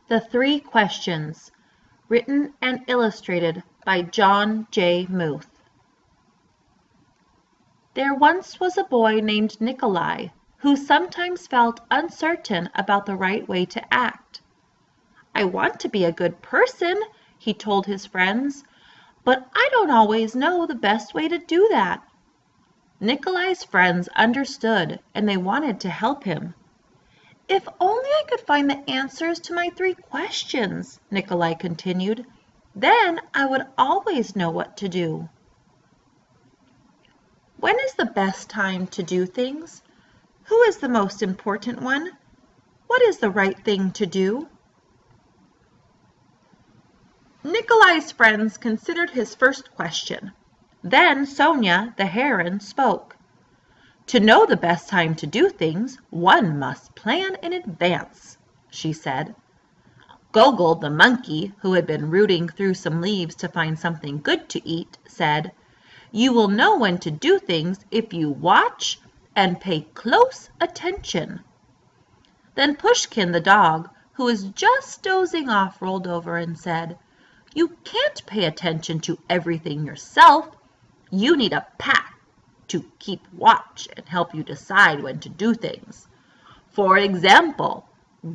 The Three Questions, written and illustrated by John J. Muth. There once was a boy named Nikolai who sometimes felt uncertain about the right way to act. "I want to be a good person," he told his friends, "but I don't always know the best way to do that." Nikolai's friends understood and they wanted to help him. "If only I could find the answers to my 3 questions," Nikolai continued, "then I would always know what to do." When is the best time to do things? Who is the most important one? What is the right thing to do? Nikolai's friends considered his first question. Then Sonia, the heron, spoke. "To know the best time to do things, one must plan in advance," she said. Gogol, the monkey, who had been rooting through some leaves to find something good to eat, said, "You will know when to do things if you watch and pay close attention." Then Pushkin, the dog, who was just dozing off, rolled over and said, "You can't pay attention to everything yourself. You need a pack to keep watch and help you decide when to do things. For example,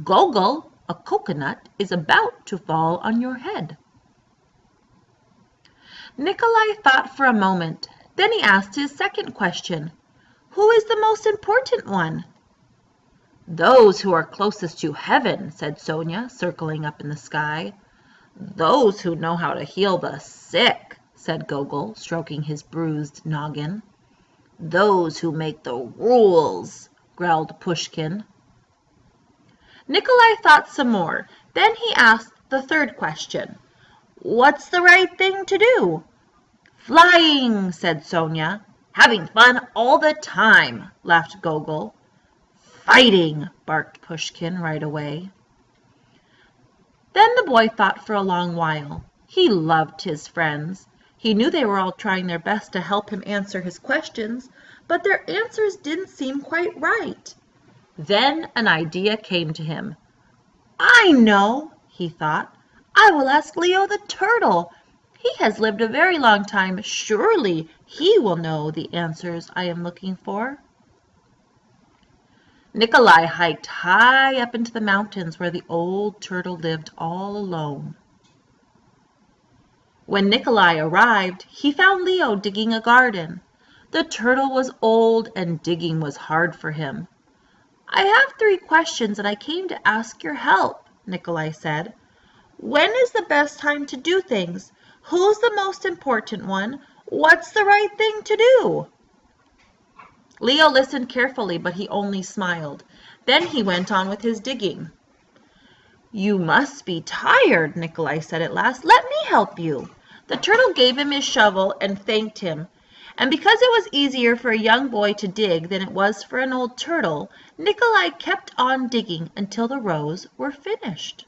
Gogol, a coconut, is about to fall on your head." Nikolai thought for a moment. Then he asked his second question. "Who is the most important one?" "Those who are closest to heaven," said Sonia, circling up in the sky. "Those who know how to heal the sick," said Gogol, stroking his bruised noggin. "Those who make the rules," growled Pushkin. Nikolai thought some more. Then he asked the third question. "What's the right thing to do?" "Flying," said Sonia. "Having fun all the time," laughed Gogol. "Fighting," barked Pushkin right away. Then the boy thought for a long while. He loved his friends. He knew they were all trying their best to help him answer his questions, but their answers didn't seem quite right. Then an idea came to him. "I know," he thought. "I will ask Leo the turtle. He has lived a very long time. Surely he will know the answers I am looking for." Nikolai hiked high up into the mountains where the old turtle lived all alone. When Nikolai arrived, he found Leo digging a garden. The turtle was old and digging was hard for him. "I have 3 questions and I came to ask your help," Nikolai said. "When is the best time to do things? Who's the most important one? What's the right thing to do?" Leo listened carefully, but he only smiled. Then he went on with his digging. "You must be tired," Nikolai said at last. "Let me help you." The turtle gave him his shovel and thanked him. And because it was easier for a young boy to dig than it was for an old turtle, Nikolai kept on digging until the rows were finished.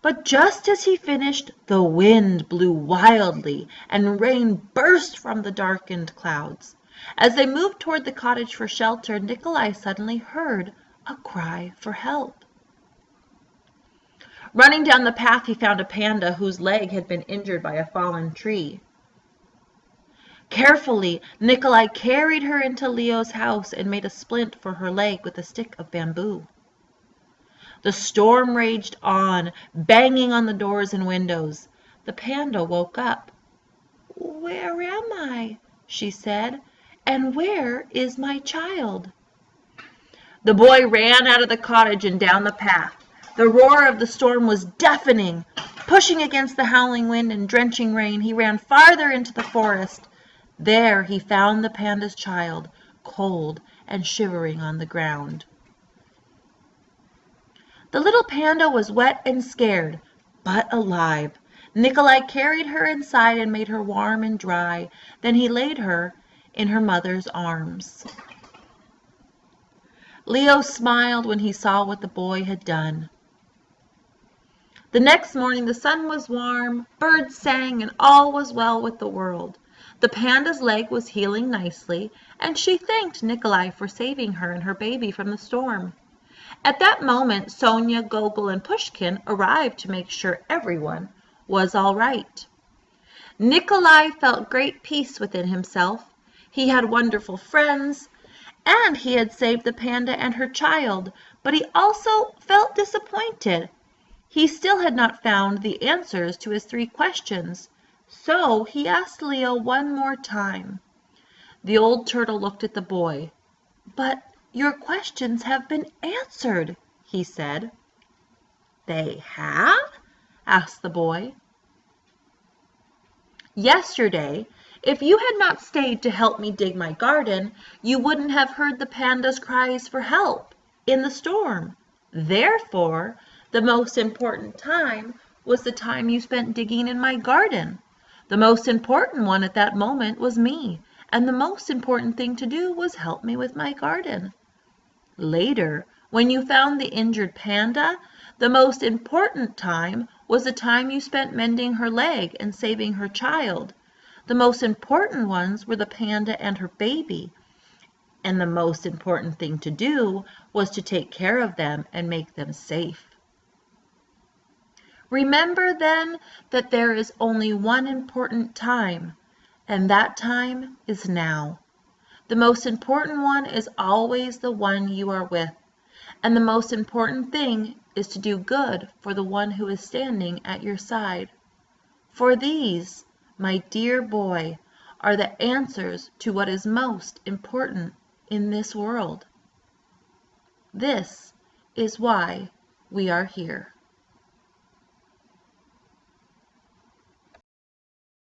But just as he finished, the wind blew wildly and rain burst from the darkened clouds. As they moved toward the cottage for shelter, Nikolai suddenly heard a cry for help. Running down the path, he found a panda whose leg had been injured by a fallen tree. Carefully, Nikolai carried her into Leo's house and made a splint for her leg with a stick of bamboo. The storm raged on, banging on the doors and windows. The panda woke up. "Where am I?" she said. "And where is my child?" The boy ran out of the cottage and down the path. The roar of the storm was deafening. Pushing against the howling wind and drenching rain, he ran farther into the forest. There he found the panda's child, cold and shivering on the ground. The little panda was wet and scared, but alive. Nikolai carried her inside and made her warm and dry. Then he laid her in her mother's arms. Leo smiled when he saw what the boy had done. The next morning the sun was warm, birds sang, and all was well with the world. The panda's leg was healing nicely, and she thanked Nikolai for saving her and her baby from the storm. At that moment, Sonia, Gogol, and Pushkin arrived to make sure everyone was all right. Nikolai felt great peace within himself. He had wonderful friends, and he had saved the panda and her child, but he also felt disappointed. He still had not found the answers to his 3 questions, so he asked Leo one more time. The old turtle looked at the boy. "But your questions have been answered," he said. "They have?" asked the boy. "Yesterday, if you had not stayed to help me dig my garden, you wouldn't have heard the panda's cries for help in the storm. Therefore, the most important time was the time you spent digging in my garden. The most important one at that moment was me, and the most important thing to do was help me with my garden. Later, when you found the injured panda, the most important time was the time you spent mending her leg and saving her child. The most important ones were the panda and her baby, and the most important thing to do was to take care of them and make them safe. Remember then that there is only one important time, and that time is now. The most important one is always the one you are with, and the most important thing is to do good for the one who is standing at your side. For these, my dear boy, are the answers to what is most important in this world. This is why we are here."